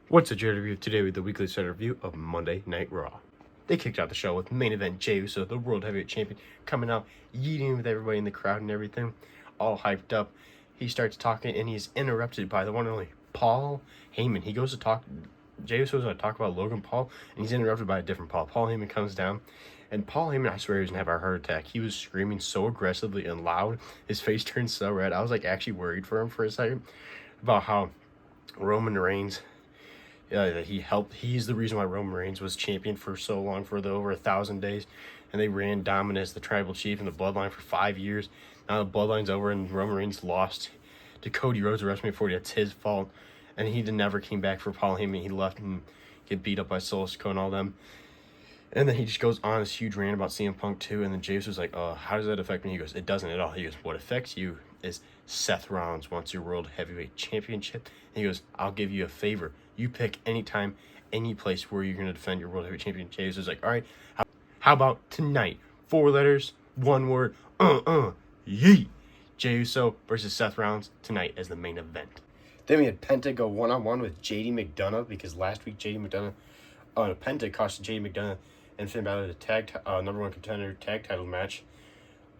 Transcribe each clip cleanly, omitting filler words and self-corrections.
What's a review today with the weekly set review of Monday Night Raw. They kicked out the show with main event Jey Uso, the World Heavyweight Champion, coming out, yeeting with everybody in the crowd and everything, all hyped up. He starts talking and he's interrupted by the one and only Paul Heyman. He goes to talk, Jey Uso's going to talk about Logan Paul, and he's interrupted by a different Paul. Paul Heyman comes down, and Paul Heyman, I swear he was going to have a heart attack. He was screaming so aggressively and loud, his face turned so red. I was like actually worried for him for a second about how Roman Reigns, that he's the reason why Roman Reigns was champion for so long, for over 1,000 days, and they ran dominant as the tribal chief in the bloodline for 5 years. Now the bloodline's over and Roman Reigns lost to Cody Rhodes at WrestleMania 40. That's his fault, and he never came back for Paul Heyman. He left and get beat up by Solo Sikoa and all them. And then he just goes on this huge rant about CM Punk too. And then James was like, how does that affect me? He goes, it doesn't at all. He goes, what affects you is Seth Rollins wants your World Heavyweight Championship. And he goes, I'll give you a favor. You pick anytime, any place where you're going to defend your World Heavyweight Championship. James was like, all right, how about tonight? 4 letters, 1 word, yeet. Jey Uso versus Seth Rollins tonight as the main event. Then we had Penta go one-on-one with JD McDonough, because last week Penta cost JD McDonough and Finn Balor the number 1 contender tag title match.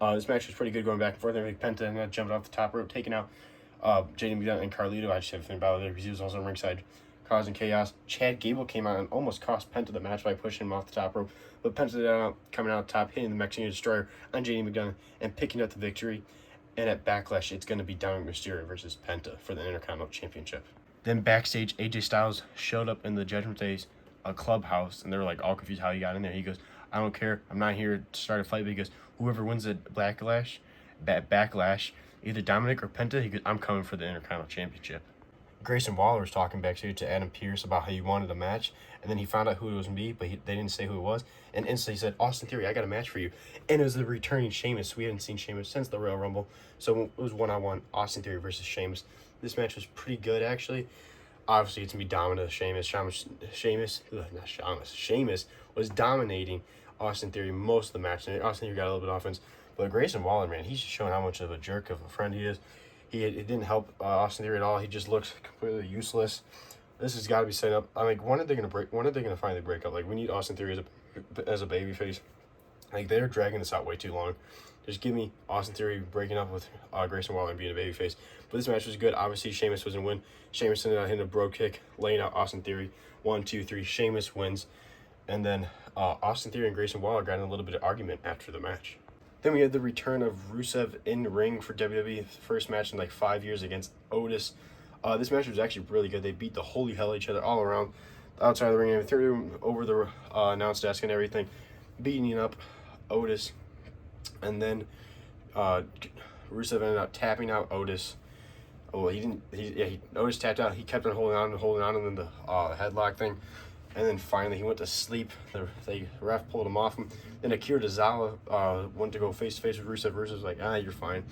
This match was pretty good, going back and forth. And Penta ended up jumping off the top rope, taking out JD McDonough and Carlito. I just have Finn Balor there because he was also on ringside, causing chaos. Chad Gable came out and almost cost Penta the match by pushing him off the top rope. But Penta coming out top, hitting the Mexican Destroyer on JD McDonough and picking up the victory. And at Backlash, it's going to be Dominic Mysterio versus Penta for the Intercontinental Championship. Then backstage, AJ Styles showed up in the Judgment Day's clubhouse, and they were like all confused how he got in there. He goes, I don't care. I'm not here to start a fight. But he goes, whoever wins at Backlash, either Dominic or Penta, he goes, I'm coming for the Intercontinental Championship. Grayson Waller was talking backstage to Adam Pearce about how he wanted a match, and then he found out who it was going to be, but they didn't say who it was, and instantly he said, Austin Theory, I got a match for you. And it was the returning Sheamus. We hadn't seen Sheamus since the Royal Rumble, so it was one-on-one, Austin Theory versus Sheamus. This match was pretty good, actually. Obviously, it's going to be dominant. Sheamus was dominating Austin Theory most of the match, and Austin Theory got a little bit of offense, but Grayson Waller, man, he's just showing how much of a jerk of a friend he is. It didn't help Austin Theory at all. He just looked completely useless. This has got to be set up. I'm like, when are they gonna finally break up? Like, we need Austin Theory as a babyface. Like, they're dragging this out way too long. Just give me Austin Theory breaking up with Grayson Waller and being a babyface. But this match was good. Obviously, Sheamus was in win. Sheamus ended up hitting a bro kick, laying out Austin Theory. 1, 2, 3. Sheamus wins. And then Austin Theory and Grayson Waller got in a little bit of argument after the match. Then we had the return of Rusev in the ring for WWE. First match in like 5 years against Otis. This match was actually really good. They beat the holy hell out of each other all around outside of the ring. They threw him over the announce desk and everything, beating up Otis. And then Rusev ended up tapping out Otis. Oh, Otis tapped out. He kept on holding on, and then the headlock thing. And then finally he went to sleep. The ref pulled him off him. Then Akira Tozawa went to go face-to-face with Rusev. Rusev's like, you're fine.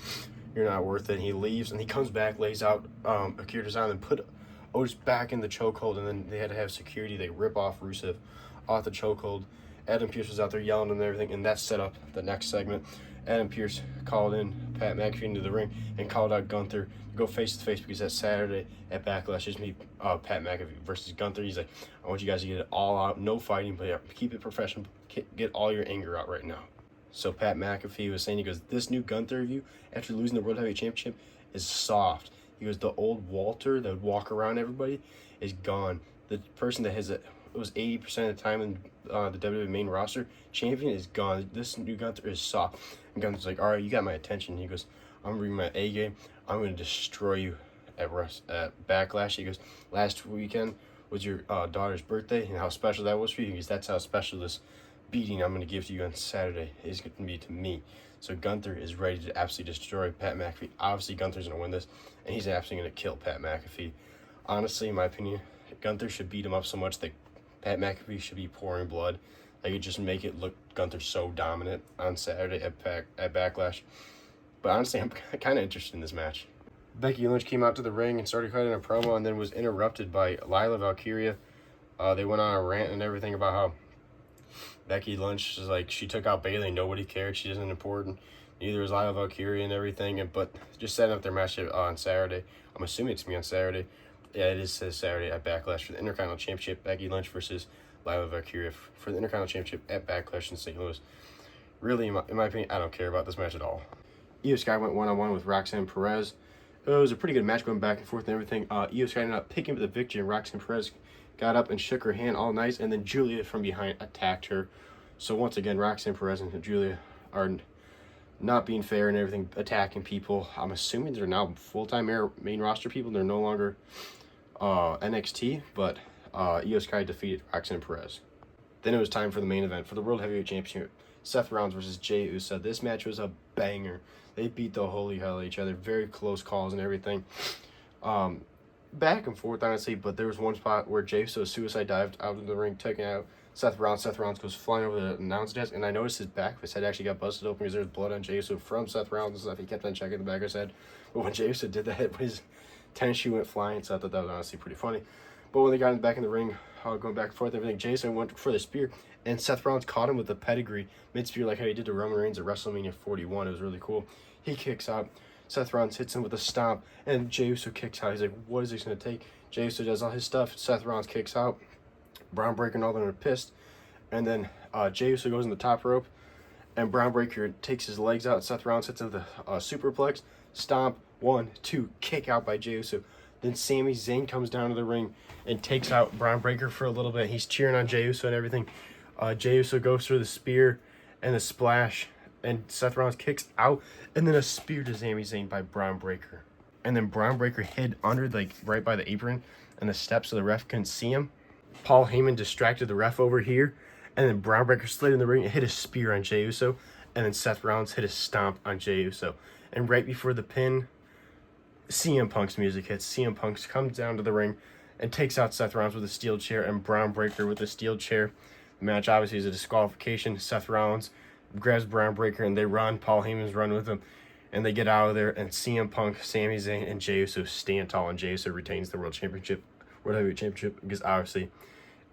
You're not worth it. And he leaves, and he comes back, lays out Akira Tozawa, and put Otis back in the chokehold. And then they had to have security. They rip off Rusev off the chokehold. Adam Pearce was out there yelling and everything, and that set up the next segment. Adam Pearce called in Pat McAfee into the ring and called out Gunther to go face-to-face, because that Saturday at Backlash is me, Pat McAfee versus Gunther. He's like, I want you guys to get it all out, no fighting, but yeah, keep it professional, get all your anger out right now. So Pat McAfee was saying, he goes, this new Gunther review, after losing the World Heavyweight Championship, is soft. He goes, the old Walter that would walk around everybody is gone. The person that it was 80% of the time in the WWE main roster champion is gone. This new Gunther is soft. And Gunther's like, all right, you got my attention. He goes, I'm going to bring my A game. I'm going to destroy you at Backlash. He goes, last weekend was your daughter's birthday, and how special that was for you. He goes, that's how special this beating I'm going to give to you on Saturday is going to be to me. So Gunther is ready to absolutely destroy Pat McAfee. Obviously, Gunther's going to win this, and he's absolutely going to kill Pat McAfee. Honestly, in my opinion, Gunther should beat him up so much that Pat McAfee should be pouring blood. Like, it just make it look Gunther so dominant on Saturday at Backlash. But honestly, I'm kind of interested in this match. Becky Lynch came out to the ring and started cutting a promo, and then was interrupted by Lila Valkyria. They went on a rant and everything about how Becky Lynch is like, she took out Bayley, nobody cared, she isn't important. Neither is Lila Valkyria and everything. But just setting up their match on Saturday. I'm assuming it's going to be on Saturday. Yeah, it is this Saturday at Backlash for the Intercontinental Championship. Becky Lynch versus Lila Valkyria for the Intercontinental Championship at Backlash in St. Louis. Really, in my opinion, I don't care about this match at all. Io Sky went one-on-one with Roxanne Perez. It was a pretty good match going back and forth and everything. Io Sky ended up picking up the victory, and Roxanne Perez got up and shook her hand all nice, and then Julia from behind attacked her. So once again, Roxanne Perez and Julia are not being fair and everything, attacking people. I'm assuming they're now full-time main roster people. They're no longer NXT, but Io Sky defeated Roxanne Perez. Then it was time for the main event for the World Heavyweight Championship. Seth Rollins versus Jey Uso. This match was a banger. They beat the holy hell out of each other. Very close calls and everything. Back and forth, honestly, but there was one spot where Jey Uso suicide dived out of the ring, taking out Seth Rollins. Seth Rollins goes flying over the announce desk, and I noticed his back of his head actually got busted open because there was blood on Jey Uso from Seth Rollins and stuff. He kept on checking the back of his head. But when Jey Uso did that, his tennis shoe went flying, so I thought that was honestly pretty funny. But when they got back in the ring, going back and forth, everything, Jey Uso went for the spear, and Seth Rollins caught him with the pedigree mid-spear like how he did to Roman Reigns at WrestleMania 41. It was really cool. He kicks out. Seth Rollins hits him with a stomp, and Jey Uso kicks out. He's like, what is this going to take? Jey Uso does all his stuff. Seth Rollins kicks out. Braun Breaker and all them are pissed. And then Jey Uso goes in the top rope, and Braun Breaker takes his legs out. Seth Rollins hits him with a superplex. Stomp. 1, 2. Kick out by Jey Uso. Then Sami Zayn comes down to the ring and takes out Braun Breaker for a little bit. He's cheering on Jey Uso and everything. Jey Uso goes through the spear and the splash, and Seth Rollins kicks out, and then a spear to Sami Zayn by Braun Breaker. And then Braun Breaker hid under, like, right by the apron and the steps so the ref couldn't see him. Paul Heyman distracted the ref over here, and then Braun Breaker slid in the ring and hit a spear on Jey Uso, and then Seth Rollins hit a stomp on Jey Uso. And right before the pin, CM Punk's music hits. CM Punk comes down to the ring and takes out Seth Rollins with a steel chair and Braun Breaker with a steel chair. The match obviously is a disqualification. Seth Rollins grabs Braun Breaker and they run. Paul Heyman's run with him, and they get out of there. And CM Punk, Sami Zayn, and Jey Uso stand tall, and Jey Uso retains the World Heavyweight Championship, because obviously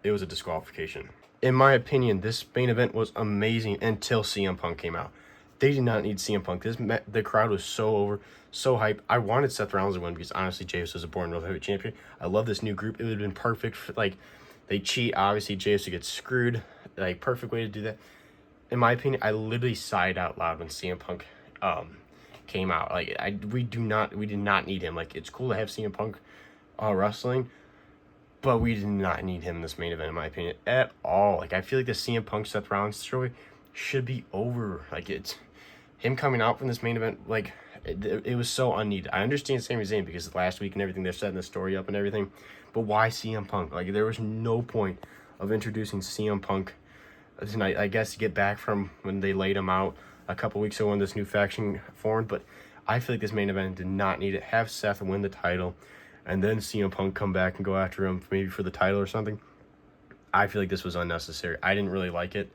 it was a disqualification. In my opinion, this main event was amazing until CM Punk came out. They did not need CM Punk. The crowd was so over, so hype. I wanted Seth Rollins to win because honestly, Jey Uso is a born World Heavyweight Champion. I love this new group. It would have been perfect. They cheat. Obviously, Jey Uso gets screwed. Like, perfect way to do that. In my opinion, I literally sighed out loud when CM Punk came out. Like, we did not need him. Like, it's cool to have CM Punk wrestling, but we did not need him in this main event, in my opinion, at all. Like, I feel like the CM Punk Seth Rollins story should be over. Like, it's him coming out from this main event, like, it was so unneeded. I understand Sami Zayn because last week and everything, they're setting the story up and everything, but why CM Punk? Like, there was no point of introducing CM Punk tonight, I guess, to get back from when they laid him out a couple weeks ago when this new faction formed, but I feel like this main event did not need it. Have Seth win the title, and then CM Punk come back and go after him maybe for the title or something. I feel like this was unnecessary. I didn't really like it.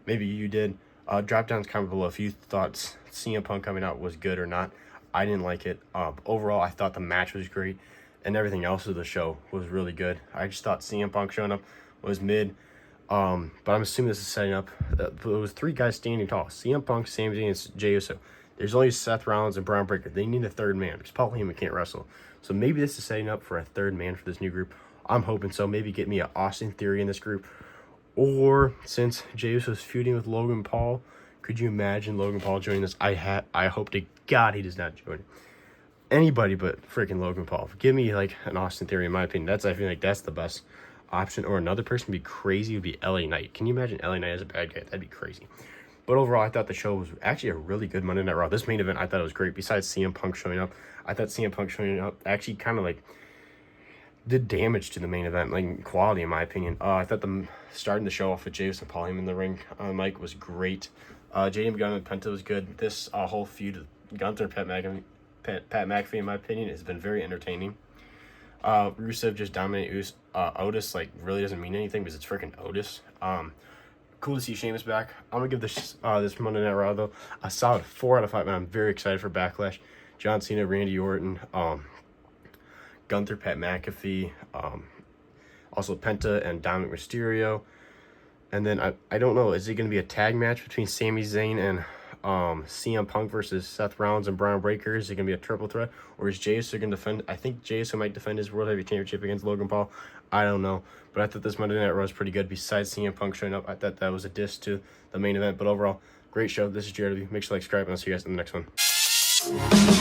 Maybe you did. Drop down comment below if you thought CM Punk coming out was good or not. I didn't like it. Overall, I thut the match was great, and everything else of the show was really good. I just thought CM Punk showing up was mid. But I'm assuming this is setting up. It was 3 guys standing tall. CM Punk, Sami Zayn, and Jey Uso. There's only Seth Rollins and Braun Breaker. They need a third man because Paul Heyman can't wrestle. So maybe this is setting up for a third man for this new group. I'm hoping so. Maybe get me an Austin Theory in this group. Or, since Jey Uso's feuding with Logan Paul, could you imagine Logan Paul joining this? I hope to God he does not join anybody but freaking Logan Paul. Give me, like, an Austin Theory, in my opinion. I feel like that's the best option. Or another person would be crazy, would be LA Knight. Can you imagine LA Knight as a bad guy? That'd be crazy. But overall, I thought the show was actually a really good Monday Night Raw. This main event, I thought it was great. Besides CM Punk showing up, I thought CM Punk showing up actually kind of, like, did damage to the main event, like, quality, in my opinion. I thought starting the show off with Jey Uso and Paul Heyman in the ring on Mike was great. JD Gunn and Penta was good. This whole feud with Gunther and Pat McAfee, in my opinion, has been very entertaining. Rusev just dominated Otis, like, really doesn't mean anything because it's freaking Otis. Cool to see Sheamus back. I'm going to give this Monday Night Raw, though, a solid 4 out of 5, and I'm very excited for Backlash. John Cena, Randy Orton, Gunther, Pat McAfee, also Penta and Dominic Mysterio. And then I don't know, is it going to be a tag match between Sami Zayn and CM Punk versus Seth Rollins and Braun Breaker. Is it going to be a triple threat? Or is Jey Uso going to defend? I think Jey Uso might defend his World Heavyweight Championship against Logan Paul. I don't know. But I thought this Monday Night Raw was pretty good. Besides CM Punk showing up, I thought that was a diss to the main event. But overall, great show. This is JRW. Make sure to like, subscribe, and I'll see you guys in the next one.